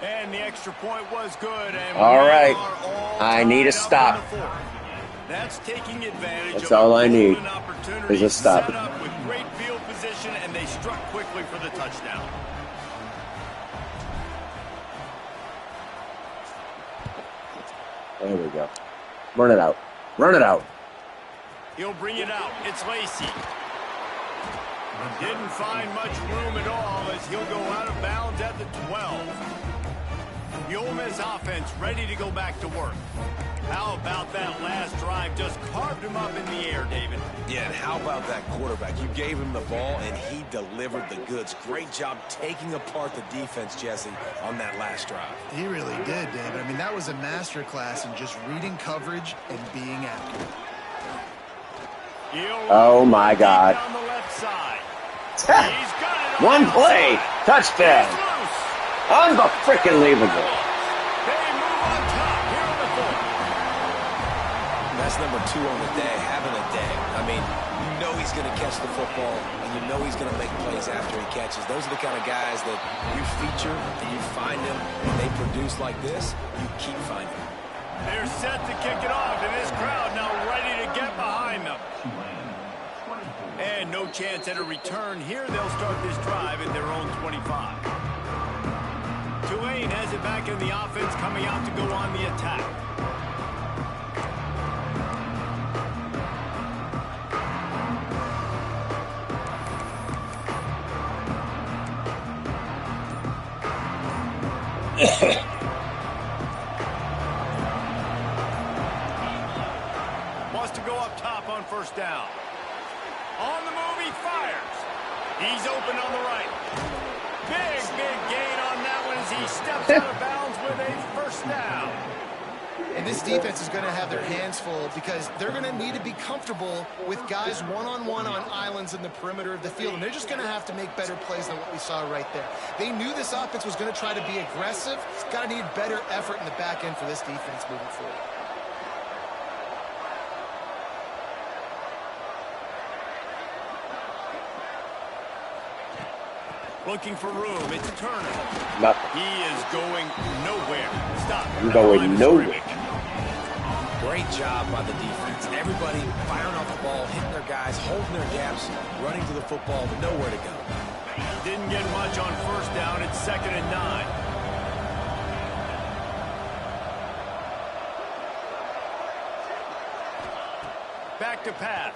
And the extra point was good. And All right. I need a stop. That's taking advantage That's of all a I need golden opportunity is a stop. set up with great position, and they struck quickly for the touchdown. There we go. Run it out. Run it out. He'll bring it out. It's Lacey. Didn't find much room at all as he'll go out of bounds at the 12. The Ole Miss offense ready to go back to work. How about that last drive? Just carved him up in the air, David. Yeah, and how about that quarterback? You gave him the ball, and he delivered the goods. Great job taking apart the defense, Jesse, on that last drive. He really did, David. I mean, that was a masterclass in just reading coverage and being accurate. Oh, my God. Down the left side. He's got it. One play. Touchdown. Unbelievable. They move on top here in the fourth. That's number 2 on the day, having a day. I mean, you know he's going to catch the football, and you know he's going to make plays after he catches. Those are the kind of guys that you feature and you find them, and they produce like this, you keep finding them. They're set to kick it off, and this crowd now ready to get behind them. And no chance at a return here. They'll start this drive at their own 25. Tulane has it back in the offense, coming out to go on the attack. Wants to go up top on first down. On the move, he fires. He's open on the right. Big gain on that one as he steps out of bounds with a first down. And this defense is going to have their hands full because they're going to need to be comfortable with guys one-on-one on islands in the perimeter of the field. And they're just going to have to make better plays than what we saw right there. They knew this offense was going to try to be aggressive. It's got to need better effort in the back end for this defense moving forward. Looking for room. It's Turner. Nothing. He is going nowhere. Stop. I'm going nowhere. Great job by the defense. Everybody firing off the ball, hitting their guys, holding their gaps, running to the football, but nowhere to go. Didn't get much on first down. It's 2nd and 9. Back to pass.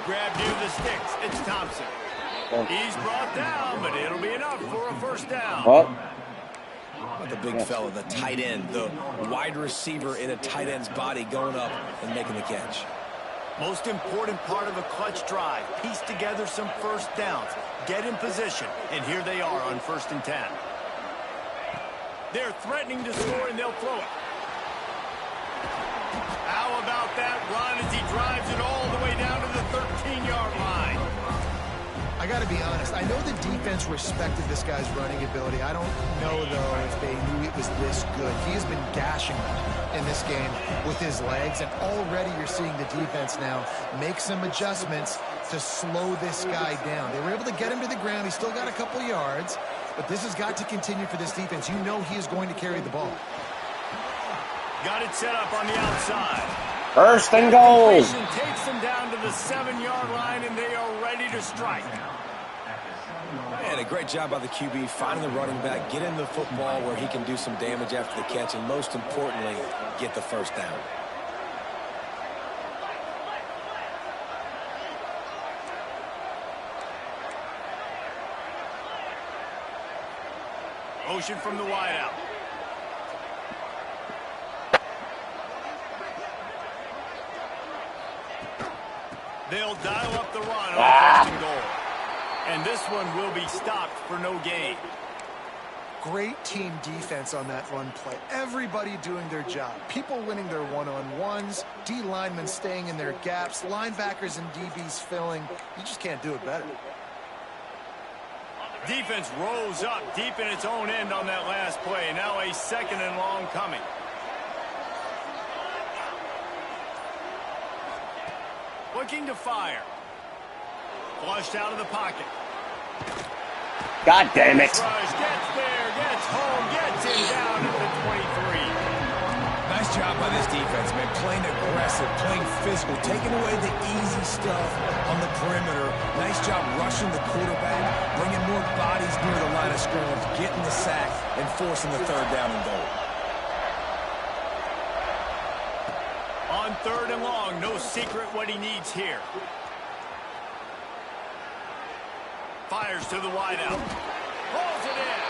Grab near the sticks. It's Thompson. He's brought down, but it'll be enough for a first down. The big fella, the tight end, the wide receiver in a tight end's body going up and making the catch. Most important part of a clutch drive. Piece together some first downs. Get in position. And here they are on 1st and 10. They're threatening to score, and they'll throw it. How about that run as he drives it all the way down to the 13-yard line? I got to be honest. I know the defense respected this guy's running ability. I don't know, though, if they knew it was this good. He has been gashing them in this game with his legs, and already you're seeing the defense now make some adjustments to slow this guy down. They were able to get him to the ground. He's still got a couple yards, but this has got to continue for this defense. You know he is going to carry the ball. Got it set up on the outside. 1st and goal. Takes them down to the 7-yard line, and they are ready to strike. And a great job by the QB finding the running back, getting the football where he can do some damage after the catch, and most importantly, get the first down. Motion from the wideout. They'll dial up the run on 1st and goal. And this one will be stopped for no gain. Great team defense on that run play. Everybody doing their job. People winning their one-on-ones, D linemen staying in their gaps, linebackers and DBs filling. You just can't do it better. Defense rose up deep in its own end on that last play. Now a 2nd and long coming. Looking to fire. Flushed out of the pocket. God damn it. Rush gets there, gets home, gets him down at the 23. Nice job by this defense, man. Playing aggressive, playing physical, taking away the easy stuff on the perimeter. Nice job rushing the quarterback, bringing more bodies near the line of scrimmage, getting the sack, and forcing the third down and goal. On 3rd and long, no secret what he needs here. Fires to the wideout. Pulls it in.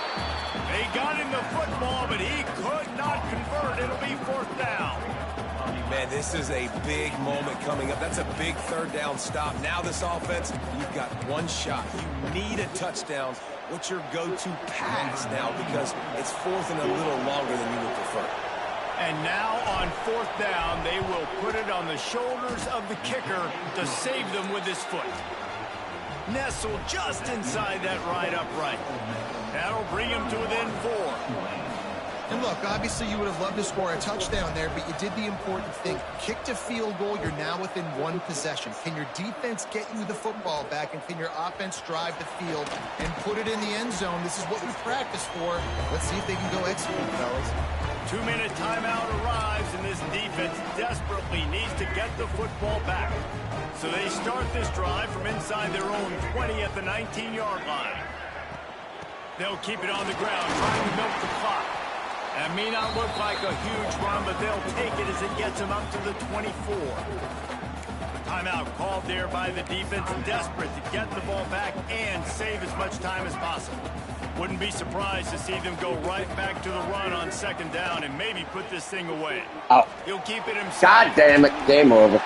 They got him the football, but he could not convert. It'll be 4th down. Man, this is a big moment coming up. That's a big 3rd down stop. Now this offense, you've got one shot. You need a touchdown. What's your go-to pass now? Because it's 4th and a little longer than you would prefer. And now on 4th down, they will put it on the shoulders of the kicker to save them with his foot. Nestled just inside that right upright. That'll bring him to within 4. And look, obviously you would have loved to score a touchdown there, but you did the important thing. Kicked a field goal, you're now within 1 possession. Can your defense get you the football back, and can your offense drive the field and put it in the end zone? This is what we practice for. Let's see if they can go execute, fellas. 2-minute timeout arrives, and this defense desperately needs to get the football back. So they start this drive from inside their own 20 at the 19-yard line. They'll keep it on the ground, trying to milk the clock. That may not look like a huge run, but they'll take it as it gets them up to the 24. Timeout called there by the defense, desperate to get the ball back and save as much time as possible. Wouldn't be surprised to see them go right back to the run on 2nd down and maybe put this thing away. Oh. He'll keep it himself. God damn it. Game over.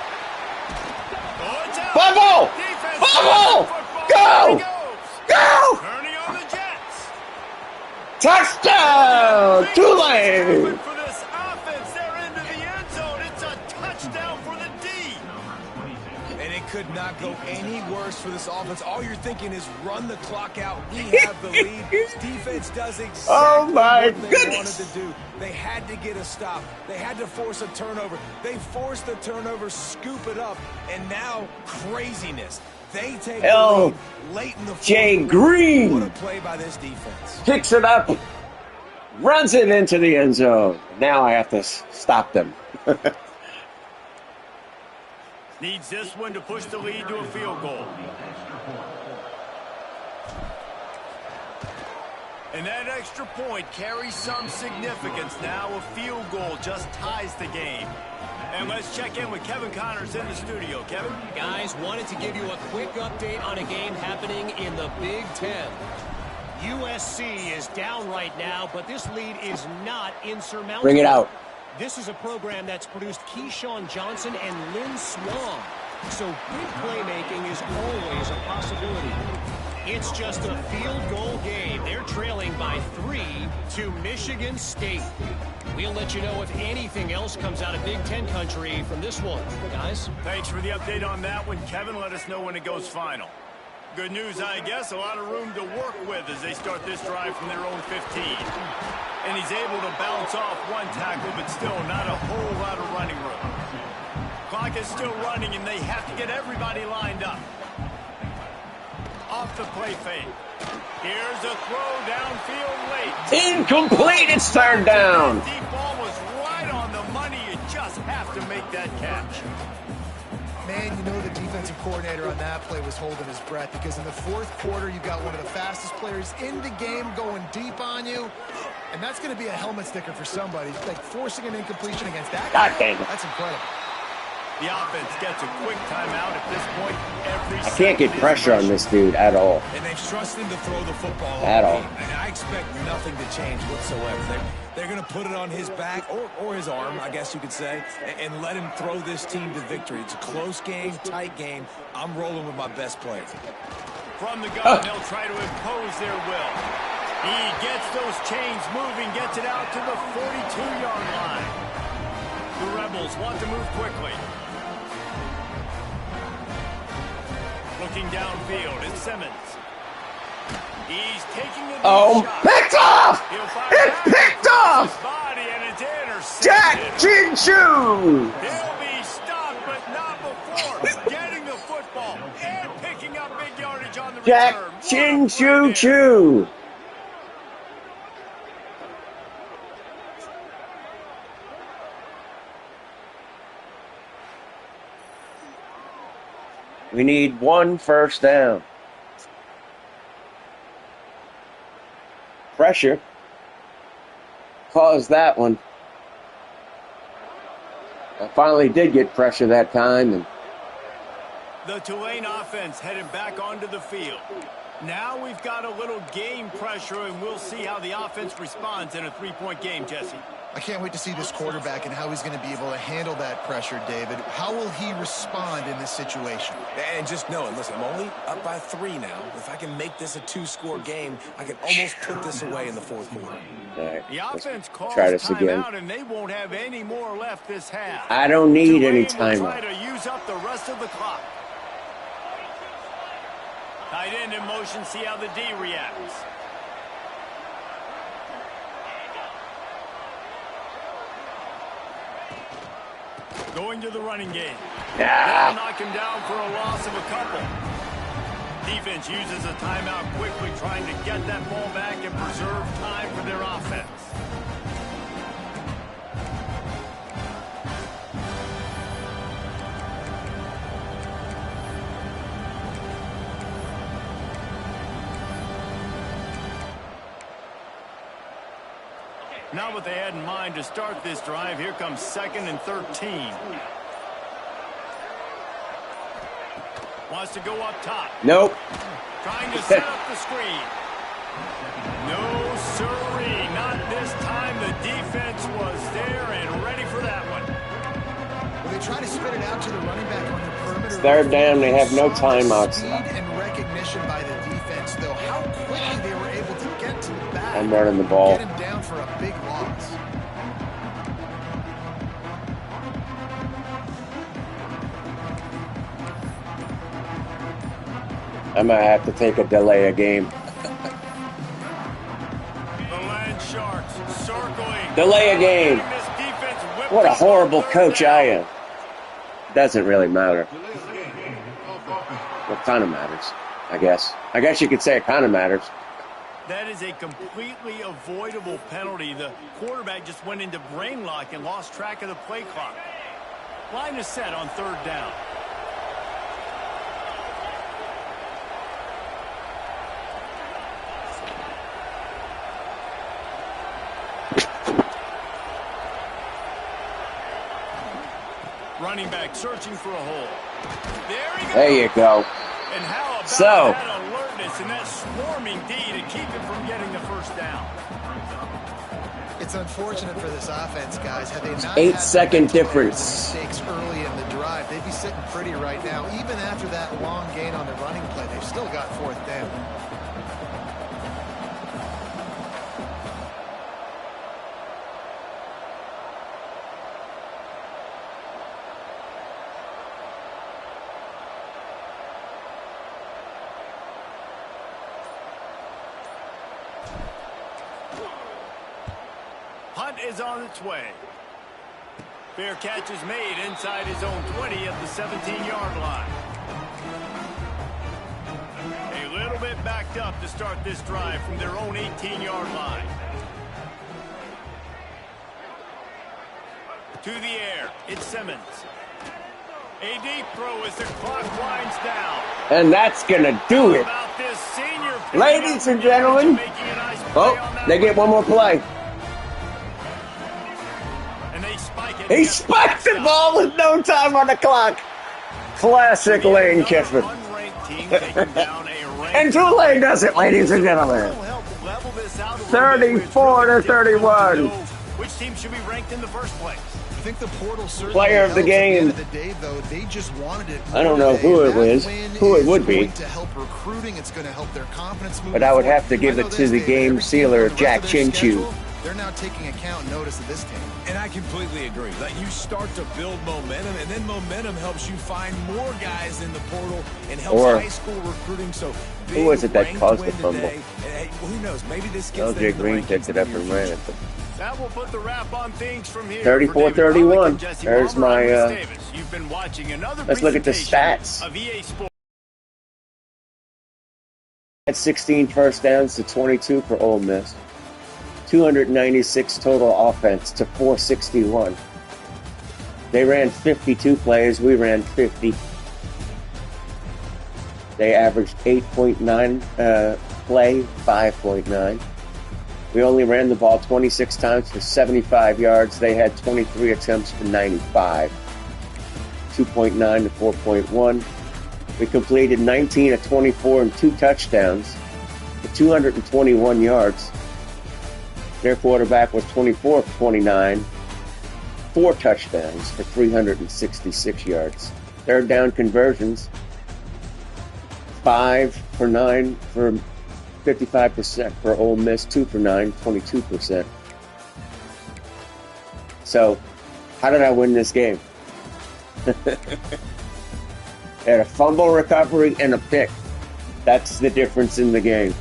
Oh, it's out. Bubble! Defense Bubble! Go! Go! Turning on the Jets. Touchdown! Tulane! For this offense, they're into the end zone. It's a touchdown for the D. And it could not go any worse for this offense. All you're thinking is run the clock out. We have the lead. Defense does exactly what they wanted to do. They had to get a stop. They had to force a turnover. They forced the turnover, scoop it up, and now craziness. They take the lead late in the fourth. Jay Green. What a play by this defense. Picks it up, runs it into the end zone. Now I have to stop them. Needs this one to push the lead to a field goal. And that extra point carries some significance. Now a field goal just ties the game. And let's check in with Kevin Connors in the studio. Kevin? Guys, wanted to give you a quick update on a game happening in the Big Ten. USC is down right now, but this lead is not insurmountable. Bring it out. This is a program that's produced Keyshawn Johnson and Lynn Swan. So big playmaking is always a possibility. It's just a field goal game. They're trailing by 3 to Michigan State. We'll let you know if anything else comes out of Big Ten country from this one. Guys? Thanks for the update on that one, Kevin. Let us know when it goes final. Good news, I guess. A lot of room to work with as they start this drive from their own 15. And he's able to bounce off one tackle, but still not a whole lot of running room. Clock is still running, and they have to get everybody lined up. Off the play fake. Here's a throw downfield late. Incomplete. It's 3rd down. That deep ball was right on the money. You just have to make that catch. Man, you know the defensive coordinator on that play was holding his breath, because in the 4th quarter, you got one of the fastest players in the game going deep on you. And that's going to be a helmet sticker for somebody. Like forcing an incompletion against that guy. God damn it. That's incredible. The offense gets a quick timeout at this point. I can't get pressure on this dude at all. And they've trusted him to throw the football At all. And I expect nothing to change whatsoever. They're going to put it on his back, or his arm, I guess you could say, and let him throw this team to victory. It's a close game, tight game. I'm rolling with my best player. From the gun, they'll try to impose their will. He gets those chains moving, gets it out to the 42-yard line. The Rebels want to move quickly. Looking downfield, it's Simmons. He's taking the shot. Picked off! It's picked off! His body, and it's intercepted. Jack Chin-Chu! He'll be stopped, but not before getting the football and picking up big yardage on the Jack return. Chin-Chu-Chu! We need 1 first down. Pressure caused that one. I finally did get pressure that time. And the Tulane offense headed back onto the field. Now we've got a little game pressure, and we'll see how the offense responds in a 3-point game, Jesse. I can't wait to see this quarterback and how he's going to be able to handle that pressure, David. How will he respond in this situation? And just knowing, listen, I'm only up by 3 now. If I can make this a 2-score game, I can almost put this away in the 4th quarter. all right, The offense calls try this again. timeout, and they won't have any more left this half. I don't need any Tulane will try timeout. to use up the rest of the clock. Tight end in motion, see how the D reacts. Going to the running game. They'll knock him down for a loss of a couple. Defense uses a timeout quickly, trying to get that ball back and preserve time for their offense. Not what they had in mind to start this drive. Here comes 2nd and 13. Wants to go up top. Nope. Trying to set up the screen. No, sirree. Not this time. The defense was there and ready for that one. When they try to spit it out to the running back on the perimeter. 3rd down, they have no timeouts. Speed and recognition by the defense, though. How quickly they were able to get to the back. I'm running the ball. Get him down for a big loss. I might have to take a delay a game. The Land Sharks circling. Delay a game. This defense whipped What a this horrible on 3rd coach down. I am. Doesn't really matter. What kind of matters, I guess. I guess you could say it kind of matters. That is a completely avoidable penalty. The quarterback just went into brain lock and lost track of the play clock. Line is set on 3rd down. Running back searching for a hole. There he goes. There you go. And how about So, that alertness and that swarming D to keep him from getting the first down? It's unfortunate for this offense, guys. Had they not 8-second had difference. mistakes early in the drive, they'd be sitting pretty right now. Even after that long gain on the running play, they've still got 4th down. Punt is on its way. Fair catch is made inside his own 20 at the 17-yard line. A little bit backed up to start this drive from their own 18-yard line. To the air, it's Simmons. A deep throw as the clock winds down. And that's going to do it. About this senior Ladies and gentlemen. making a nice play Oh, on that they get one more play. and they spike it. He spiked the ball with no time on the clock. Classic Lane Kiffin. Unranked team taking down a ranked And Tulane does it, ladies and gentlemen. Will help level this out a little bit. 34 to 31. Which team should be ranked in the first place? I think the portal certainly Player of the helps. At game. end of the day, though, they just wanted it I don't more know today. who it That was, win who it is would be. going to help recruiting. It's going to help their confidence moving But I would have to forward. give I it know to this, the David, game every team sealer, on the Jack rest of their Chinchu. schedule, they're now taking account notice of this team. And I completely agree. Like, you start to build momentum, and then momentum helps you find more guys in the portal and helps Or- high school recruiting. So Who was it that big caused the ranked win fumble? today. And, hey, who knows? Maybe this gets them LJ in the Green rankings picked it in up the and near ran future. it. That will put the wrap on things from here. 34-31. For David Pollack and Jesse There's Palmer, I'm my, Chris Davis. You've been watching another let's look at the presentation stats. of EA Sports. At 16 first downs to 22 for Ole Miss. 296 total offense to 461. They ran 52 plays. We ran 50. They averaged 8.9 play, 5.9. We only ran the ball 26 times for 75 yards. They had 23 attempts for 95. 2.9 to 4.1. We completed 19 of 24 and 2 touchdowns for 221 yards. Their quarterback was 24 of 29, 4 touchdowns for 366 yards. Third down conversions, 5 for 9 for 55% for Ole Miss, 2 for 9, 22%. So, how did I win this game? Had a fumble recovery and a pick. That's the difference in the game.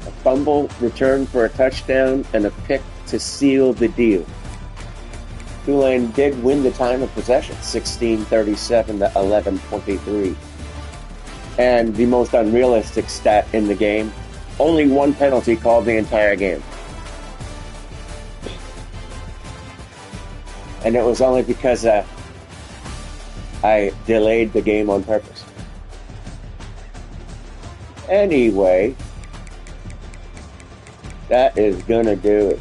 A fumble return for a touchdown and a pick to seal the deal. Tulane did win the time of possession, 16:37 to 11:23. And the most unrealistic stat in the game, only one penalty called the entire game. And it was only because I delayed the game on purpose. Anyway, that is gonna do it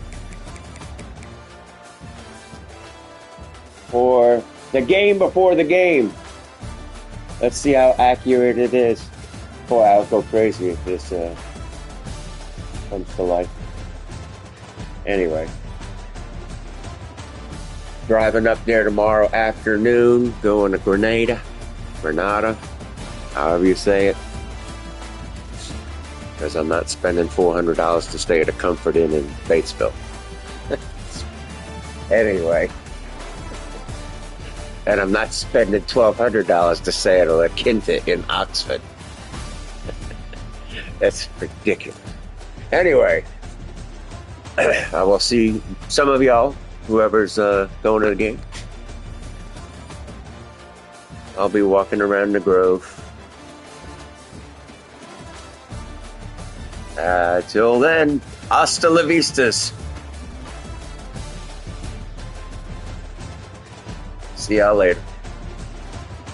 for the game before the game. Let's see how accurate it is. Boy, I'll go crazy if this comes to life. Anyway. Driving up there tomorrow afternoon, going to Grenada, however you say it. Because I'm not spending $400 to stay at a Comfort Inn in Batesville. Anyway. And I'm not spending $1,200 to stay at a La Quinta in Oxford. That's ridiculous. Anyway, I will see some of y'all, whoever's going to the game. I'll be walking around the Grove. Till then, hasta la vistas. See y'all later.